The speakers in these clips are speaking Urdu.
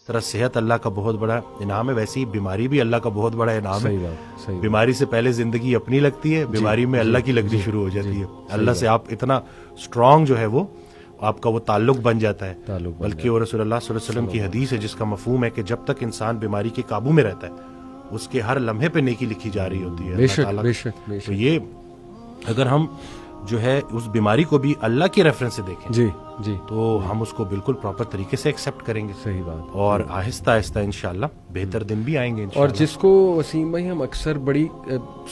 طرح صحت اللہ کا بہت بڑا انعام ہے، ویسے ہی بیماری بھی اللہ کا بہت بڑا انعام ہے. بیماری سے پہلے زندگی اپنی لگتی ہے، بیماری میں اللہ کی لگنی شروع ہو جاتی ہے. اللہ سے آپ اتنا اسٹرانگ جو ہے وہ آپ کا وہ تعلق بن جاتا ہے. بلکہ وہ رسول اللہ صلی اللہ علیہ وسلم کی حدیث ہے جس کا مفہوم ہے کہ جب تک انسان بیماری کے قابو میں رہتا ہے اس کے ہر لمحے پہ نیکی لکھی جا رہی ہوتی ہے. تو یہ اگر ہم جو ہے اس بیماری کو بھی اللہ کے ریفرنس سے دیکھیں تو ہم اس کو بالکل پراپر طریقے سے ایکسیپٹ کریں گے. صحیح بات. اور آہستہ آہستہ انشاءاللہ بہتر دن بھی آئیں گے انشاءاللہ. اور جس کو وسیم بھائی ہم اکثر بڑی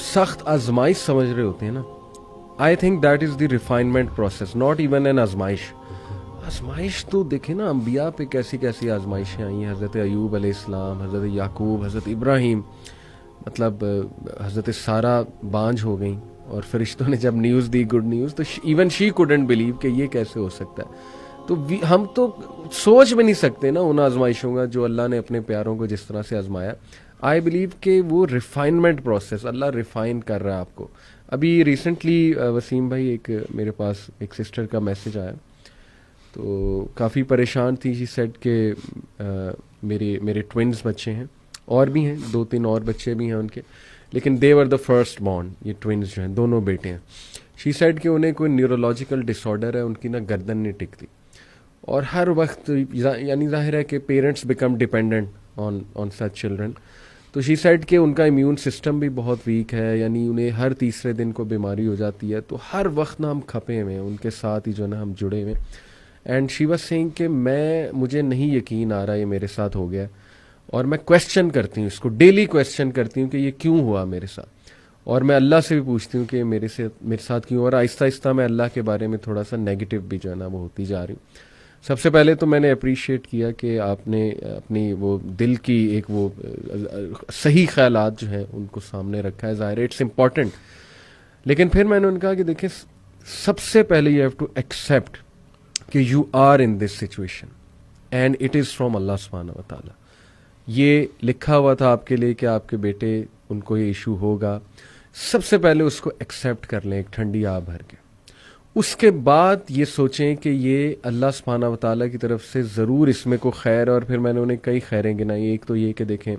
سخت آزمائش سمجھ رہے ہوتے ہیں نا، I think that is the refinement process, not even an آزمائش. آزمائش تو دیکھیں نا، انبیاء پہ کیسی کیسی آزمائشیں آئی ہیں. حضرت ایوب علیہ السلام، حضرت یعقوب، حضرت ابراہیم، مطلب حضرت سارہ بانجھ ہو گئیں اور فرشتوں نے جب نیوز دی، گڈ نیوز، تو ایون شی کوڈنٹ بلیو کہ یہ کیسے ہو سکتا ہے. تو ہم تو سوچ بھی نہیں سکتے نا ان آزمائشوں کا جو اللہ نے اپنے پیاروں کو جس طرح سے آزمایا. آئی بلیو کہ وہ ریفائنمنٹ پروسیس اللہ ریفائن کر رہا ہے آپ کو. ابھی ریسنٹلی وسیم بھائی ایک میرے پاس ایک سسٹر کا میسج آیا، تو کافی پریشان تھی. شی سیڈ کہ میرے ٹوئنز بچے ہیں، اور بھی ہیں 2-3 اور بچے بھی ہیں ان کے، لیکن دے ور دا فرسٹ بورن. یہ ٹوئنز جو ہیں دونوں بیٹے ہیں. شی سیڈ کہ انہیں کوئی نیورولوجیکل ڈس آرڈر ہے، ان کی نا گردن نہیں ٹکتی، اور ہر وقت یعنی ظاہر ہے کہ parents become dependent on such children. تو شی سیڈ کہ ان کا امیون سسٹم بھی بہت ویک ہے، یعنی انہیں ہر تیسرے دن کو بیماری ہو جاتی ہے. تو ہر وقت نا ہم کھپے ہوئے ہیں ان کے ساتھ ہی جو ہے نا ہم جڑے ہوئے. اینڈ شی واز سیئنگ کہ مجھے نہیں یقین آ رہا یہ میرے ساتھ ہو گیا، اور میں کویسچن کرتی ہوں اس کو، ڈیلی کویسچن کرتی ہوں کہ یہ کیوں ہوا میرے ساتھ. اور میں اللہ سے بھی پوچھتی ہوں کہ میرے ساتھ کیوں. اور آہستہ آہستہ میں اللہ کے بارے میں تھوڑا سا نیگیٹو بھی جو ہے نا وہ ہوتی جا رہی ہوں. سب سے پہلے تو میں نے اپریشیٹ کیا کہ آپ نے اپنی وہ دل کی ایک وہ صحیح خیالات جو ہیں ان کو سامنے رکھا ہے. ظاہر اٹس امپورٹنٹ. لیکن پھر میں نے ان کہا کہ دیکھیں، سب سے پہلے یو ہیو ٹو ایکسیپٹ کہ you are in this situation and it is from اللہ سبحانہ و تعالیٰ. یہ لکھا ہوا تھا آپ کے لیے کہ آپ کے بیٹے ان کو یہ ایشو ہوگا. سب سے پہلے اس کو ایکسیپٹ کر لیں ایک ٹھنڈی آب بھر کے. اس کے بعد یہ سوچیں کہ یہ اللہ سبحانہ و تعالیٰ کی طرف سے ضرور اس میں کو خیر. اور پھر میں نے انہیں کئی خیریں گنائی. ایک تو یہ کہ دیکھیں،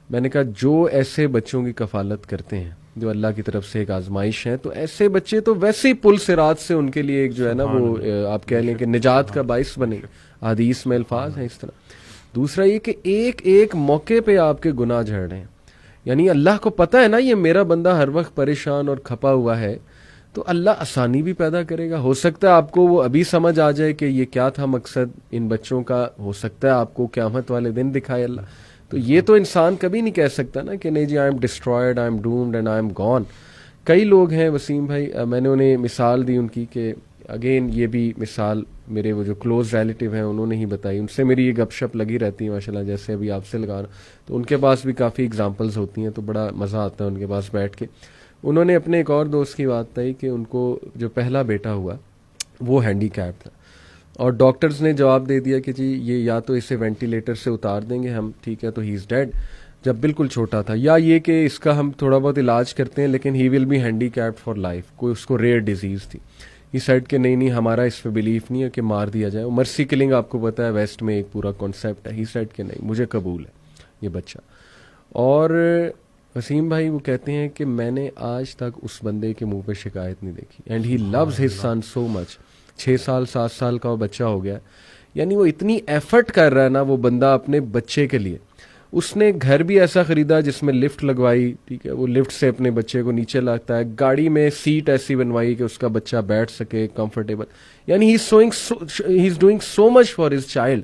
میں نے کہا جو ایسے بچوں کی کفالت کرتے ہیں جو اللہ کی طرف سے ایک آزمائش ہے، تو ایسے بچے تو ویسے ہی پل صراط سے ان کے لیے ایک جو ہے نا وہ آپ کہہ لیں کہ نجات کا باعث بنے. حدیث میں الفاظ ہیں اس طرح. دوسرا یہ کہ ایک ایک موقع پہ آپ کے گناہ جھڑ رہے ہیں. یعنی اللہ کو پتہ ہے نا یہ میرا بندہ ہر وقت پریشان اور کھپا ہوا ہے، تو اللہ آسانی بھی پیدا کرے گا. ہو سکتا ہے آپ کو وہ ابھی سمجھ آ جائے کہ یہ کیا تھا مقصد ان بچوں کا. ہو سکتا ہے آپ کو قیامت والے دن دکھائے اللہ. تو یہ تو انسان کبھی نہیں کہہ سکتا نا کہ نہیں جی I am destroyed, I am doomed and I am gone. کئی لوگ ہیں وسیم بھائی، میں نے انہیں مثال دی ان کی کہ اگین یہ بھی مثال میرے وہ جو کلوز ریلیٹیو ہیں انہوں نے ہی بتائی. ان سے میری یہ گپ شپ لگی رہتی ہے ماشاء اللہ، جیسے ابھی آپ سے لگا رہا. تو ان کے پاس بھی کافی اگزامپلز ہوتی ہیں، تو بڑا مزہ آتا ہے ان کے پاس بیٹھ کے. انہوں نے اپنے ایک اور دوست کی بات بتائی کہ ان کو جو پہلا بیٹا ہوا وہ ہینڈی کیپ تھا، اور ڈاکٹرز نے جواب دے دیا کہ جی یہ یا تو اسے وینٹیلیٹر سے اتار دیں گے ہم، ٹھیک ہے، تو ہی از ڈیڈ جب بالکل چھوٹا تھا، یا یہ کہ اس کا ہم تھوڑا بہت علاج کرتے ہیں لیکن he will be handicapped for life. کوئی اس کو ریئر ڈیزیز تھی. یہ سیڈ کہ نہیں ہمارا اس پہ بلیف نہیں ہے کہ مار دیا جائے. مرسی کلنگ آپ کو پتہ ہے ویسٹ میں ایک پورا کانسیپٹ ہے. ہی سیڈ کہ نہیں مجھے قبول ہے یہ بچہ. اور وسیم بھائی وہ کہتے ہیں کہ میں نے آج تک اس بندے کے منہ پہ شکایت نہیں دیکھی. And he lose his son so much. 6 سال 7 سال کا وہ بچہ ہو گیا. یعنی وہ اتنی ایفرٹ کر رہا ہے نا وہ بندہ اپنے بچے کے لیے. اس نے گھر بھی ایسا خریدا جس میں لفٹ لگوائی، ٹھیک ہے، وہ لفٹ سے اپنے بچے کو نیچے لاتا ہے. گاڑی میں سیٹ ایسی بنوائی کہ اس کا بچہ بیٹھ سکے کمفرٹیبل. یعنی he is doing so much for his child.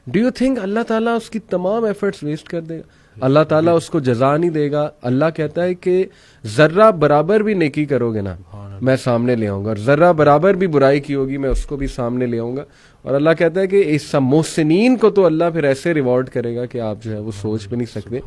Do you think اللہ تعالیٰ اس کی تمام ایفرٹس ویسٹ کر دے گا؟ اللہ تعالیٰ اس کو جزا نہیں دے گا. اللہ کہتا ہے کہ ذرہ برابر بھی نیکی کرو گے نا میں سامنے لے آؤں گا، اور ذرہ برابر بھی برائی کی ہوگی میں اس کو بھی سامنے لے آؤں گا. اور اللہ کہتا ہے کہ اس محسنین کو تو اللہ پھر ایسے ریوارڈ کرے گا کہ آپ جو ہے وہ سوچ بھی نہیں سکتے.